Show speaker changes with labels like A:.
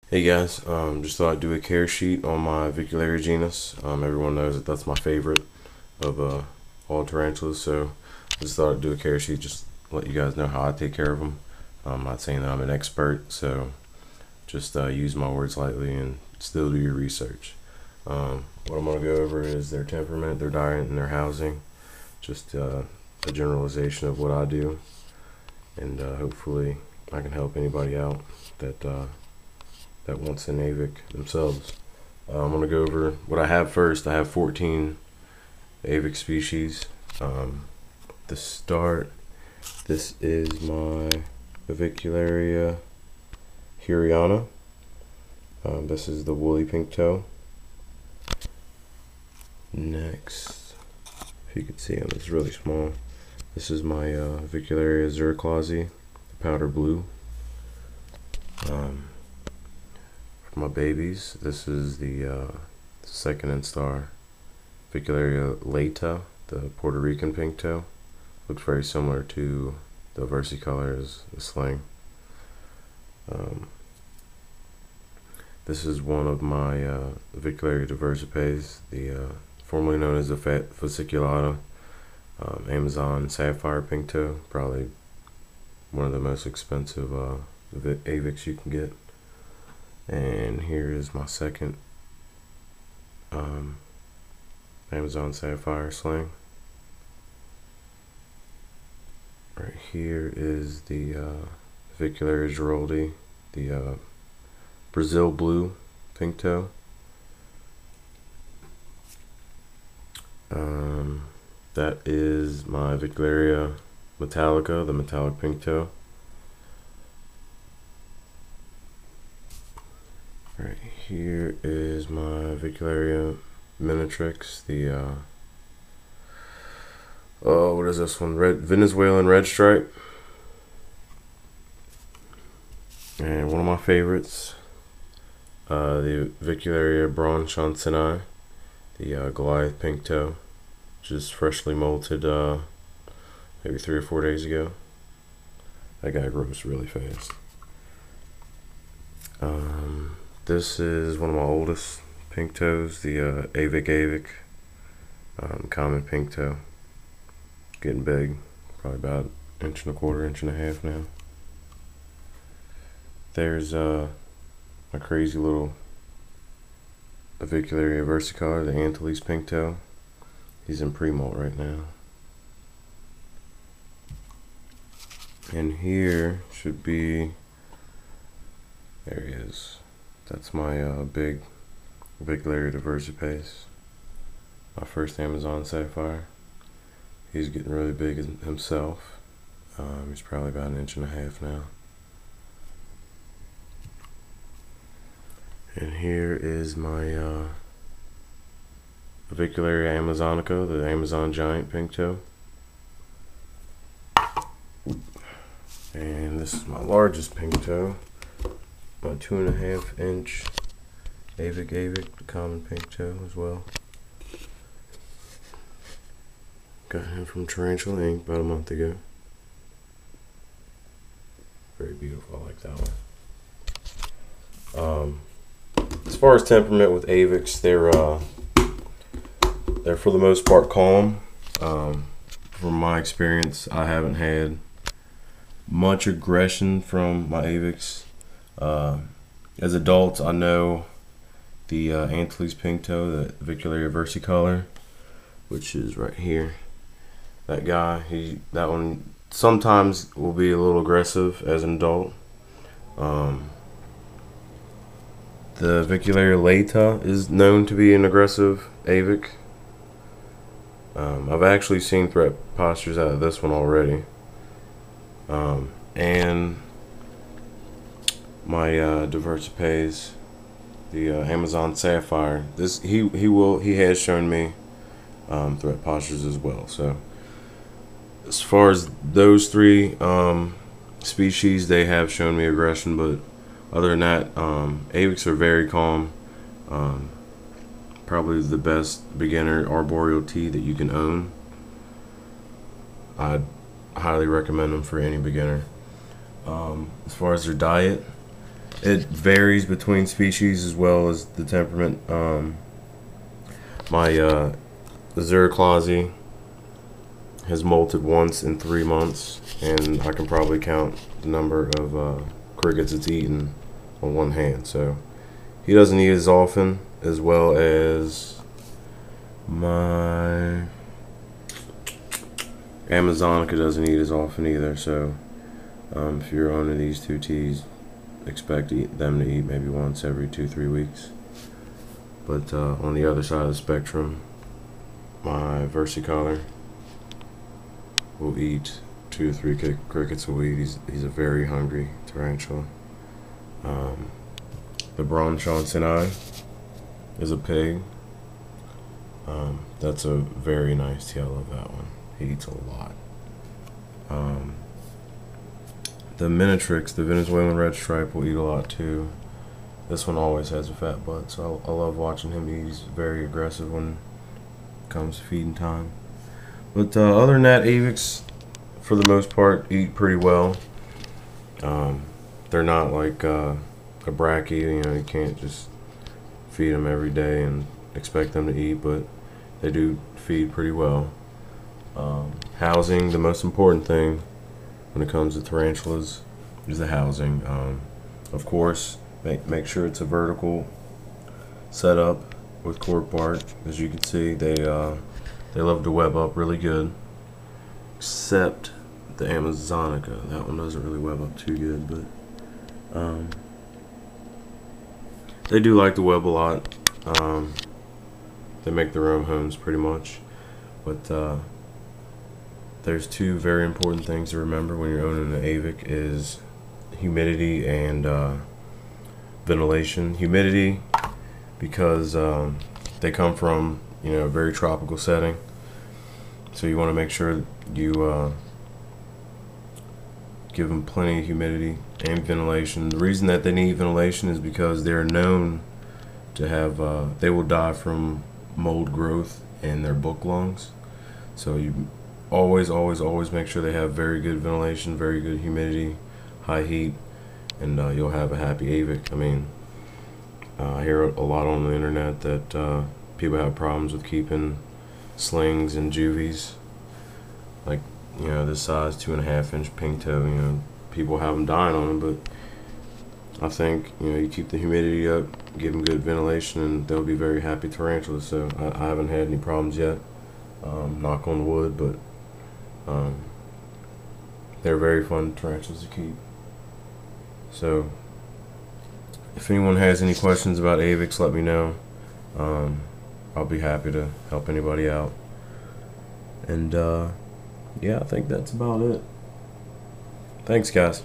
A: Hey guys, just thought I'd do a care sheet on my Avicularia genus. Everyone knows that that's my favorite of all tarantulas, so just thought I'd do a care sheet, just let you guys know how I take care of them. I'm not saying that I'm an expert, so just use my words lightly and still do your research. What I'm going to go over is their temperament, their diet, and their housing. Just a generalization of what I do, and hopefully I can help anybody out that wants an avic themselves. I'm going to go over what I have first. I have 14 avic species. To start, this is my Avicularia huriana. This is the woolly pink toe. Next, if you can see him, it's really small. This is my Avicularia zerklasi, the powder blue. For my babies, this is the second instar Avicularia lata, the Puerto Rican pink toe. Looks very similar to the versicolor, the sling. This is one of my Avicularia diversipes, the formerly known as the fasciculata, Amazon sapphire pink toe, probably one of the most expensive avics you can get. And here is my second Amazon sapphire sling. Right here is the Avicularia giroldi, the Brazil blue pink toe. That is my Avicularia metallica, the metallic pink toe. Right here is my Avicularia minatrix, the what is this one? Venezuelan red stripe. And one of my favorites, the Avicularia bronchanseni, the Goliath pink toe, just freshly molted maybe 3 or 4 days ago. That guy grows really fast. This is one of my oldest pink toes, the avic, common pink toe. Getting big, probably about 1.25 inches, 1.5 now. There's my crazy little Avicularia versicolor, the Antilles pink toe. He's in pre-molt right now. And here should be, there he is. That's my big Avicularia diversipes, my first Amazon sapphire. He's getting really big himself. He's probably about 1.5 inches now. And here is my Avicularia amazonica, the Amazon giant pink toe. And this is my largest pink toe, my 2.5 inch avic, the common pink toe as well. Got him from Tarantula Inc. about a month ago. Very beautiful, I like that one. As far as temperament with avics, they're for the most part calm. From my experience, I haven't had much aggression from my avics. As adults, I know the Antilles pink toe, the Avicularia versicolor, which is right here. That guy, that one sometimes will be a little aggressive as an adult. The Avicularia lata is known to be an aggressive avic. I've actually seen threat postures out of this one already. And my diversipes, the Amazon sapphire, he has shown me threat postures as well. So as far as those three species, they have shown me aggression, but other than that, avics are very calm. Probably the best beginner arboreal tea that you can own. I'd highly recommend them for any beginner. As far as their diet, It varies between species as well as the temperament. My Zeraclazi has molted once in 3 months, and I can probably count the number of crickets it's eaten on one hand. So he doesn't eat as often, as well as my Amazonica doesn't eat as often either. So if you're owning these two teas, expect them to eat maybe once every 2-3 weeks. But on the other side of the spectrum, my versicolor will eat 2 to 3 crickets a week. He's a very hungry tarantula. The Bronchon sinai is a pig. That's a very nice tail. I love that one. He eats a lot. The Minatrix, the Venezuelan red stripe, will eat a lot too. This one always has a fat butt, so I love watching him eat. He's very aggressive when it comes to feeding time. But other than that, avics, for the most part, eat pretty well. They're not like a brachy. You can't just feed them every day and expect them to eat, but they do feed pretty well. Housing, the most important thing when it comes to tarantulas is the housing. Of course, make sure it's a vertical setup with cork bark. As you can see, they love to web up really good, except the Amazonica. That one doesn't really web up too good, but they do like to web a lot. They make their own homes pretty much, but there's 2 very important things to remember when you're owning an avic: is humidity and ventilation. Humidity, because they come from a very tropical setting, so you want to make sure you give them plenty of humidity and ventilation. The reason that they need ventilation is because they're known to have they will die from mold growth in their book lungs. So you always make sure they have very good ventilation, very good humidity, high heat, and you'll have a happy avic. I mean, I hear a lot on the internet that people have problems with keeping slings and juvies, like this size 2.5-inch pink toe. People have them dying on them, but I think you keep the humidity up, give them good ventilation, and they'll be very happy tarantulas. So I haven't had any problems yet, knock on wood, but they're very fun tarantulas to keep. So if anyone has any questions about avics, let me know. I'll be happy to help anybody out. And yeah, I think that's about it. Thanks, guys.